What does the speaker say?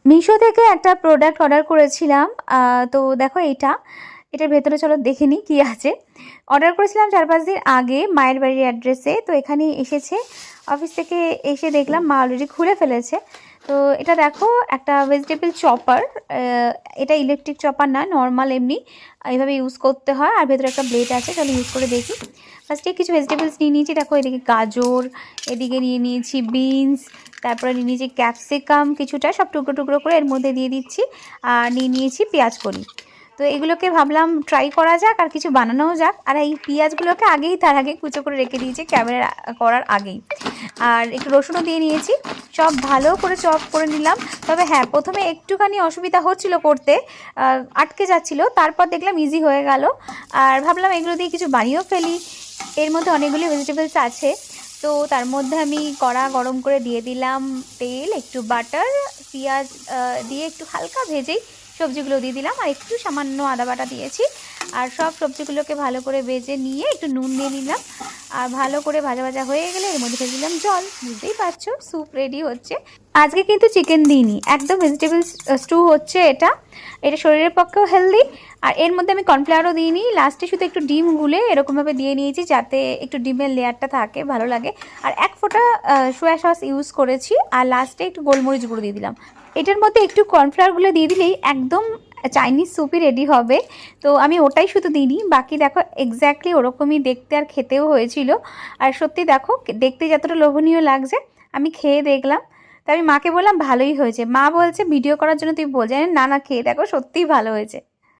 মিশো থেকে একটা product order করেছিলাম। তো দেখো এটার ভেতরে চলো দেখে নিই কী আছে। অর্ডার করেছিলাম 4-5 দিন আগে মায়ের বাড়ির অ্যাড্রেসে। তো এখানে এসেছে, অফিস থেকে এসে দেখলাম মা অলরেডি খুলে ফেলেছে। তো এটা দেখো একটা ভেজিটেবল চপার। এটা ইলেকট্রিক চপার না, নর্মাল এমনি এইভাবে ইউজ করতে হয়। আর ভেতরে একটা ব্লেড আছে, চলো ইউজ করে দেখি। ফার্স্টে কিছু ভেজিটেবলস নিয়ে নিয়েছি। দেখো এদিকে গাজর, এদিকে নিয়ে নিয়েছি বিনস, তারপরে নিয়ে নিয়েছি ক্যাপসিকাম কিছুটা, সব টুকরো টুকরো করে এর মধ্যে দিয়ে দিচ্ছি। আর নিয়ে নিয়েছি পেঁয়াজ কলি। তো এগুলোকে ভাবলাম ট্রাই করা যাক আর কিছু বানানোও যাক। আর এই পেঁয়াজগুলোকে তার আগে কুচো করে রেখে দিয়েছি ক্যামেরা করার আগেই। আর একটু রসুনও দিয়ে নিয়েছি, সব ভালো করে চপ করে নিলাম। তবে হ্যাঁ, প্রথমে একটুখানি অসুবিধা হচ্ছিল করতে, আটকে যাচ্ছিল, তারপর দেখলাম ইজি হয়ে গেল। আর ভাবলাম এগুলো দিয়ে কিছু বানিয়েও ফেলি। এর মধ্যে অনেকগুলি ভেজিটেবলস আছে। তো তার মধ্যে আমি কড়া গরম করে দিয়ে দিলাম তেল, একটু বাটার, পেঁয়াজ দিয়ে একটু হালকা ভেজেই সবজিগুলো দিয়ে দিলাম। আর একটু সামান্য আদা বাটা দিয়েছি। আর সব সবজিগুলোকে ভালো করে ভেজে নিয়ে একটু নুন দিয়ে নিলাম। আর ভালো করে ভাজা ভাজা হয়ে গেলে এর মধ্যে ফেলে দিলাম জল। বুঝতেই পারছো, স্যুপ রেডি হচ্ছে। আজকে কিন্তু চিকেন দিইনি, একদম ভেজিটেবল স্টু হচ্ছে এটা। এটা শরীরের পক্ষেও হেলদি। আর এর মধ্যে আমি কর্নফ্লাওয়ারও দিইনি, লাস্টে শুধু একটু ডিম গুলে এরকমভাবে দিয়ে নিয়েছি যাতে একটু ডিমের লেয়ারটা থাকে, ভালো লাগে। আর এক ফোঁটা সোয়া সস ইউজ করেছি। আর লাস্টে একটু গোলমরিচ গুঁড়ো দিয়ে দিলাম। এটার মধ্যে একটু কর্নফ্লাওয়ারগুলো দিয়ে দিলেই একদম চাইনিজ স্যুপই রেডি হবে। তো আমি ওটাই শুধু দিইনি, বাকি দেখো এক্স্যাক্টলি ওরকমই দেখতে আর খেতেও হয়েছিল। আর সত্যি দেখো দেখতে যতটা লোভনীয় লাগছে, আমি খেয়ে দেখলাম। তো আমি মাকে বললাম ভালোই হয়েছে। মা বলছে ভিডিও করার জন্য তুই বলছে, না না খেয়ে দেখো সত্যিই ভালো হয়েছে।